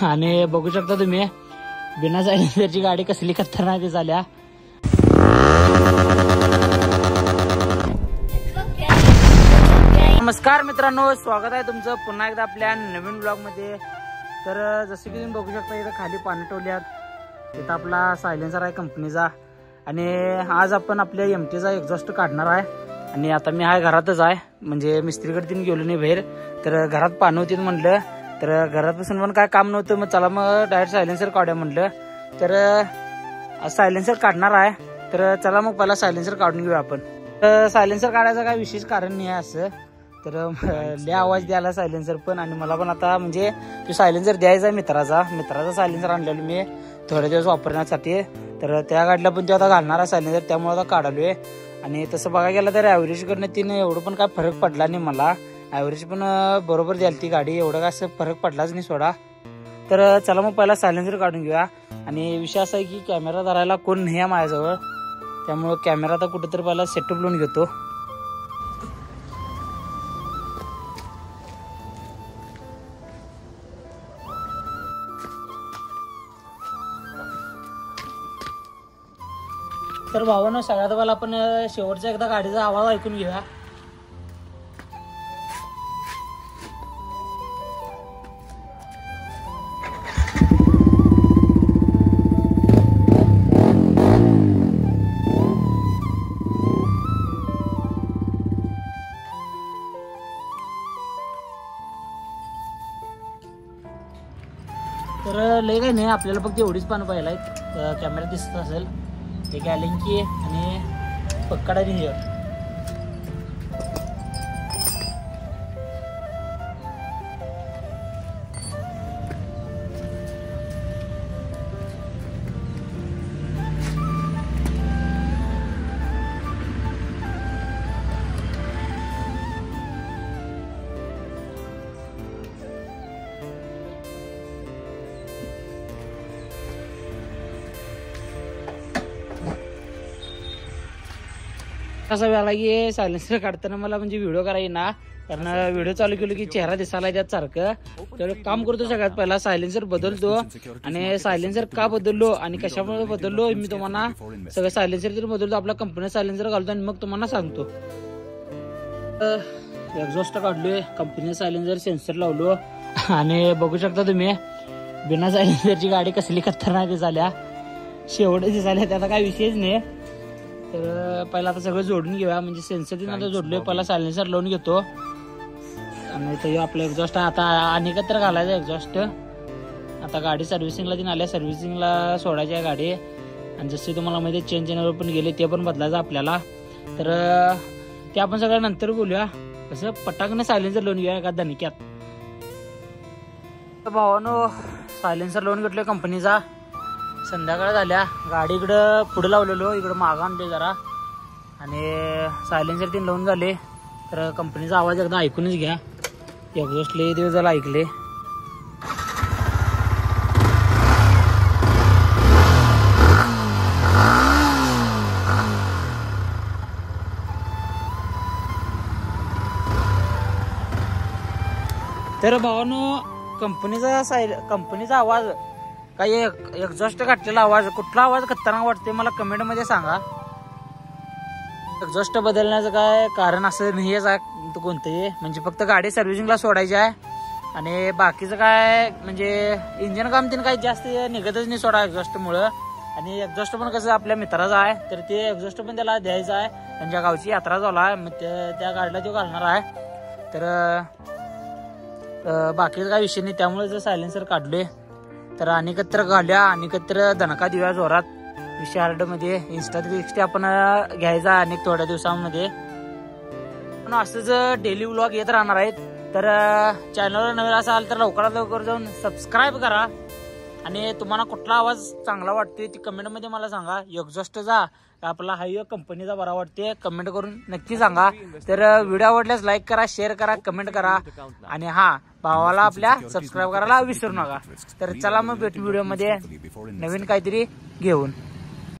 आणि बघू शकता तुम्ही बिना सायलेन्सरची गाडी कसली खतरनाक झाल्या। नमस्कार मित्रांनो, स्वागत आहे तुमचं पुन्हा एकदा आपल्या नवीन ब्लॉग मध्ये। तर जसं की तुम्ही बघू शकता इथं खाली पाणी ठेवल्यात, इथं आपला सायलेन्सर आहे कंपनीचा आणि आज आपण आपल्या एमटीचा एक्झॉस्ट काढणार आहे। आणि आता मी आहे घरातच आहे, म्हणजे मिस्त्रीकडे तीन गेलो नाही बाहेर, तर घरात पाणी होती म्हणलं, तर घरात बसून पण काय काम नव्हतं, मग चला मग डायरेक्ट सायलेन्सर काढूया म्हणलं। तर सायलेन्सर काढणार आहे, तर चला मग पहिला सायलेन्सर काढून घेऊया आपण। तर सायलेन्सर काढायचं काय विशेष कारण नाही आहे असं, तर लय आवाज द्यायला सायलेन्सर पण, आणि मला पण आता म्हणजे तो सायलेन्सर द्यायचा आहे मित्राचा सायलेन्सर आणलेलो मी थोडे दिवस वापरण्यासाठी, तर त्या गाडीला पण तो आता घालणार आहे सायलेन्सर, त्यामुळे आता काढालोय। आणि तसं बघायला गेलं तर ॲव्हरेज करणं तिने एवढं पण काय फरक पडला नाही मला, ॲव्हरेज पण बरोबर द्याल ती गाडी, एवढं काय असं फरक पडलाच नाही सोडा। तर चला मग पहिला सायलेन्सर काढून घेऊया। आणि विषय असा आहे की कॅमेरा धरायला कोण नाही आहे माझ्याजवळ, त्यामुळं कॅमेरा आता कुठेतरी पहिला सेटअप लावून घेतो। तर भावानं सगळ्यात पहिला आपण शेवटचा एकदा गाडीचा आवाज ऐकून घेऊया। तर लय काही नाही, आपल्याला फक्त एवढीच पानं पाहिलं आहेत, कॅमेरा दिसत असेल एक गॅलिंकी आणि पक्कड आणि हे। असं वेळा की सायलेन्सर काढताना मला म्हणजे व्हिडिओ करायची ना, कारण व्हिडिओ चालू केलो की चेहरा दिसायला त्यात सारखं, तर काम करतो सगळ्यात पहिला सायलेन्सर बदलतो। आणि सायलेन्सर का बदललो आणि कशामुळे बदललो मी तुम्हाला सगळं सायलेन्सर जर बदलतो, आपला कंपनी सायलेन्सर घालतो आणि मग तुम्हाला सांगतो। एक्झॉस्ट काढलोय, कंपनी सायलेन्सर सेन्सर लावलो, आणि बघू शकता तुम्ही बिना सायलेन्सरची गाडी कसली खतरनाक झाल्या, शेवट दिसायला त्याचा काही विषयच नाही। तर पहिला आता सगळं जोडून घेऊया, म्हणजे सेन्सर दिन आता जोडलोय, पहिला सायलेन्सर लावून घेतो। आणि ते आपलं एक्झॉस्ट आता अनेकत्र घालायचं एक्झॉस्ट। आता गाडी सर्व्हिसिंगला दिन आल्या, सर्व्हिसिंगला सोडायची आहे गाडी, आणि जसे तुम्हाला माहिती चेन चेनवर पण गेले ते पण बदलायचं आपल्याला, तर ते आपण सगळं नंतर बोलूया। कसं पटाकने सायलेन्सर लावून घेऊया एका दणक्यात। भावानो सायलेन्सर लावून घेतलोय कंपनीचा, संध्याकाळ झाल्या, गाडी इकडं पुढे लावलेलो, इकडं मागं आणले जरा, आणि सायलेन्सर तीन लावून झाले। तर कंपनीचा आवाज एकदा ऐकूनच घ्या, एक्झॉस्ट लय दिवस झाला ऐकले। तर भावानो कंपनीचा आवाज काही एक्झॉस्ट काढलेला आवाज, कुठला आवाज खतरनाक वाटते मला कमेंट मध्ये सांगा। एक्झॉस्ट बदलण्याचं काय कारण असं नाहीच आहे कोणतंही, म्हणजे फक्त गाडी सर्व्हिसिंगला सोडायची आहे, आणि बाकीचं काय म्हणजे इंजिन काम तीन काही जास्त निघतच नाही सोडा एक्झॉस्टमुळं। आणि एक्झॉस्ट पण कसं आपल्या मित्राचा आहे, तर ते एक्झॉस्ट पण त्याला द्यायचं आहे, त्यांच्या गावची यात्रा चालू आहे, मग त्या गाडीला तो घालणार आहे। तर बाकीचं काय विषय नाही, त्यामुळे जर सायलेन्सर काढलोय, तर अनेकत्र घालूया, अनेकत्र दणका देऊया जोरात। विषय हार्ड मध्ये इंस्टा आपण घ्यायचा अनेक थोड्या दिवसांमध्ये, पण असंच डेली व्लॉग येत राहणार आहेत। तर चॅनलवर नवीन असाल तर लवकरात लवकर जाऊन सबस्क्राईब करा, आणि तुम्हाला कुठला आवाज चांगला वाटतोय ती कमेंट मध्ये मला सांगा। एक्झॉस्टचा आपला हायवे कंपनीचा बरा वाटते, कमेंट करून नक्की सांगा। तर व्हिडिओ आवडल्यास लाईक करा, शेअर करा, कमेंट करा, आणि हा भावाला आपल्या सबस्क्राईब करायला विसरू नका। तर चला मग भेटू व्हिडिओ मध्ये नवीन काहीतरी घेऊन।